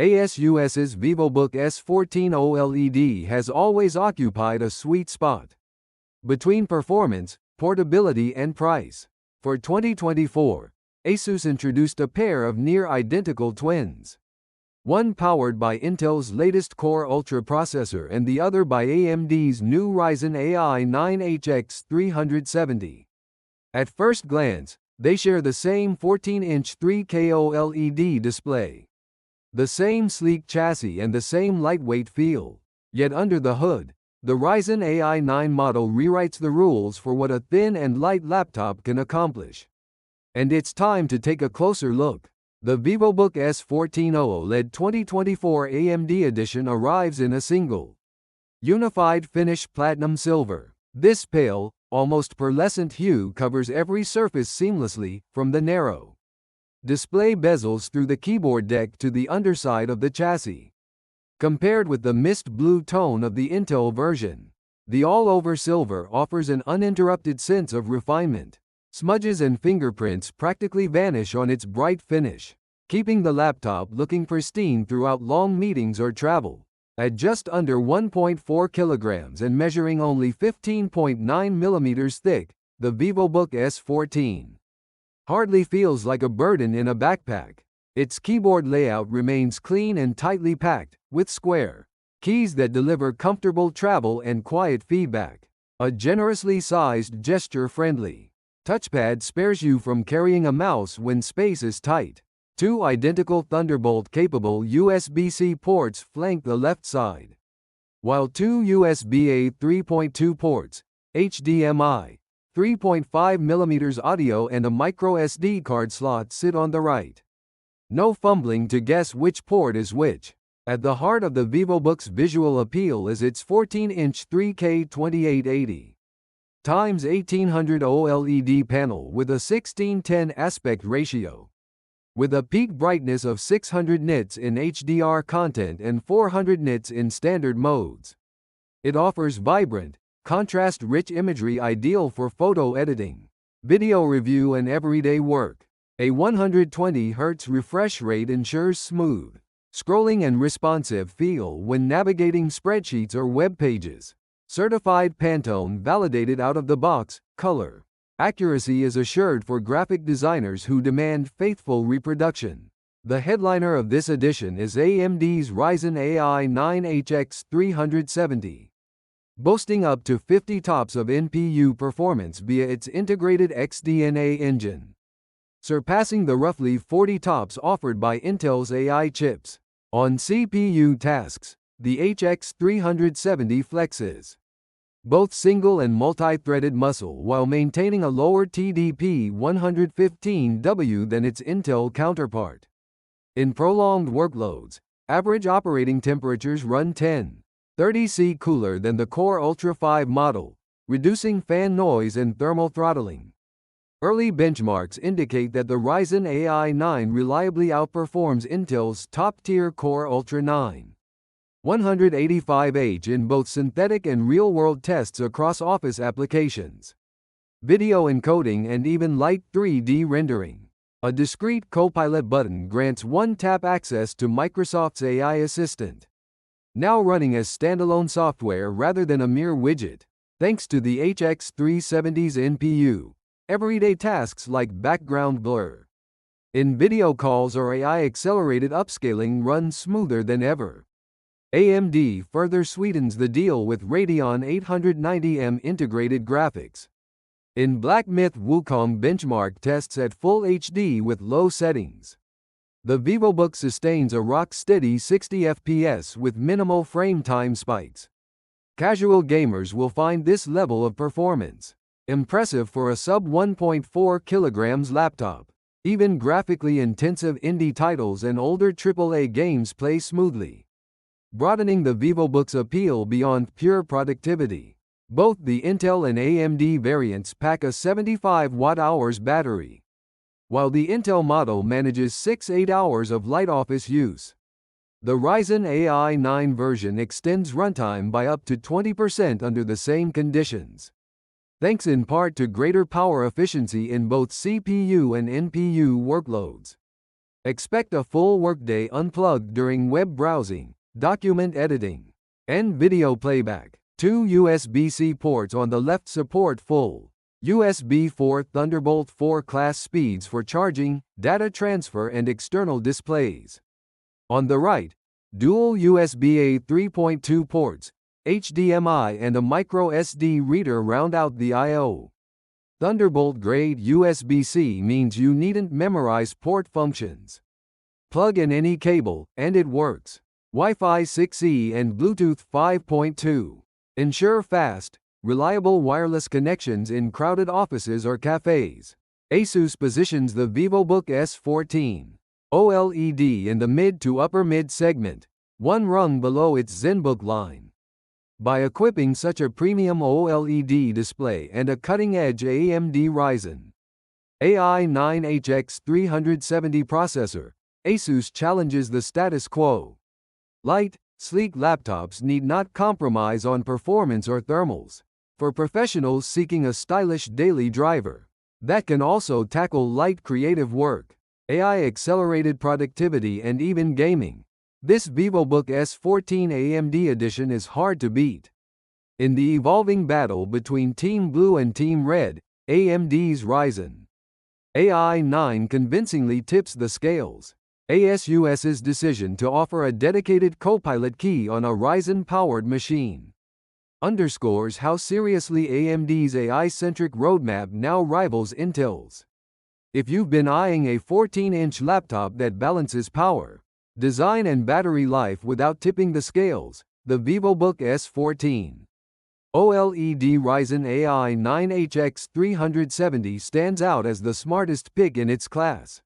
ASUS's Vivobook S 14 OLED has always occupied a sweet spot between performance, portability and price. For 2024, ASUS introduced a pair of near-identical twins. One powered by Intel's latest Core Ultra processor and the other by AMD's new Ryzen AI 9HX 370. At first glance, they share the same 14-inch 3K OLED display, the same sleek chassis and the same lightweight feel. Yet under the hood, the Ryzen AI 9 model rewrites the rules for what a thin and light laptop can accomplish. And it's time to take a closer look. The Vivobook S 14 OLED 2024 AMD edition arrives in a single, unified finish platinum silver. This pale, almost pearlescent hue covers every surface seamlessly, from the narrow display bezels through the keyboard deck to the underside of the chassis. Compared with the mist blue tone of the Intel version, the all-over silver offers an uninterrupted sense of refinement. Smudges and fingerprints practically vanish on its bright finish, keeping the laptop looking pristine throughout long meetings or travel. At just under 1.4 kilograms and measuring only 15.9 millimeters thick, the Vivobook S 14 hardly feels like a burden in a backpack. Its keyboard layout remains clean and tightly packed, with square keys that deliver comfortable travel and quiet feedback. A generously sized gesture-friendly touchpad spares you from carrying a mouse when space is tight. Two identical Thunderbolt-capable USB-C ports flank the left side, while two USB-A 3.2 ports, HDMI, 3.5mm audio and a microSD card slot sit on the right. No fumbling to guess which port is which. At the heart of the Vivobook's visual appeal is its 14-inch 3K 2880 x 1800 OLED panel with a 16:10 aspect ratio. With a peak brightness of 600 nits in HDR content and 400 nits in standard modes, it offers vibrant, contrast-rich imagery ideal for photo editing, video review and everyday work. A 120 Hz refresh rate ensures smooth scrolling and responsive feel when navigating spreadsheets or web pages. Certified Pantone validated out-of-the-box color accuracy is assured for graphic designers who demand faithful reproduction. The headliner of this edition is AMD's Ryzen AI 9HX 370, boasting up to 50 TOPS of NPU performance via its integrated XDNA engine, surpassing the roughly 40 TOPS offered by Intel's AI chips. On CPU tasks, the HX 370 flexes both single and multi-threaded muscle while maintaining a lower TDP 115W than its Intel counterpart. In prolonged workloads, average operating temperatures run 10-30°C cooler than the Core Ultra 5 model, reducing fan noise and thermal throttling. Early benchmarks indicate that the Ryzen AI 9 reliably outperforms Intel's top-tier Core Ultra 9 185H in both synthetic and real-world tests across Office applications, video encoding and even light 3D rendering. A discrete Copilot button grants one-tap access to Microsoft's AI assistant, now running as standalone software rather than a mere widget. Thanks to the HX 370's NPU, everyday tasks like background blur in video calls or AI-accelerated upscaling run smoother than ever. AMD further sweetens the deal with Radeon 890M integrated graphics. In Black Myth Wukong benchmark tests at Full HD with low settings, the Vivobook sustains a rock-steady 60 FPS with minimal frame time spikes. Casual gamers will find this level of performance impressive for a sub 1.4 kilograms laptop. Even graphically intensive indie titles and older AAA games play smoothly, broadening the Vivobook's appeal beyond pure productivity. Both the Intel and AMD variants pack a 75 watt-hours battery, while the Intel model manages 6-8 hours of light office use. The Ryzen AI 9 version extends runtime by up to 20% under the same conditions, thanks in part to greater power efficiency in both CPU and NPU workloads. Expect a full workday unplugged during web browsing, document editing, and video playback. 2 USB-C ports on the left support full USB 4 Thunderbolt 4 class speeds for charging, data transfer and external displays. On the right, dual USB-A 3.2 ports, HDMI and a micro SD reader round out the I/O. Thunderbolt-grade USB-C means you needn't memorize port functions. Plug in any cable, and it works. Wi-Fi 6E and Bluetooth 5.2. Ensure fast, reliable wireless connections in crowded offices or cafes. ASUS positions the Vivobook S14 OLED in the mid to upper mid segment, one rung below its ZenBook line. By equipping such a premium OLED display and a cutting-edge AMD Ryzen AI 9HX370 processor, ASUS challenges the status quo. Light, sleek laptops need not compromise on performance or thermals. For professionals seeking a stylish daily driver that can also tackle light creative work, AI-accelerated productivity and even gaming, this Vivobook S14 AMD edition is hard to beat. In the evolving battle between Team Blue and Team Red, AMD's Ryzen AI 9 convincingly tips the scales. ASUS's decision to offer a dedicated Copilot key on a Ryzen-powered machine underscores how seriously AMD's AI-centric roadmap now rivals Intel's. If you've been eyeing a 14-inch laptop that balances power, design and battery life without tipping the scales, the Vivobook S14 OLED Ryzen AI 9HX370 stands out as the smartest pick in its class.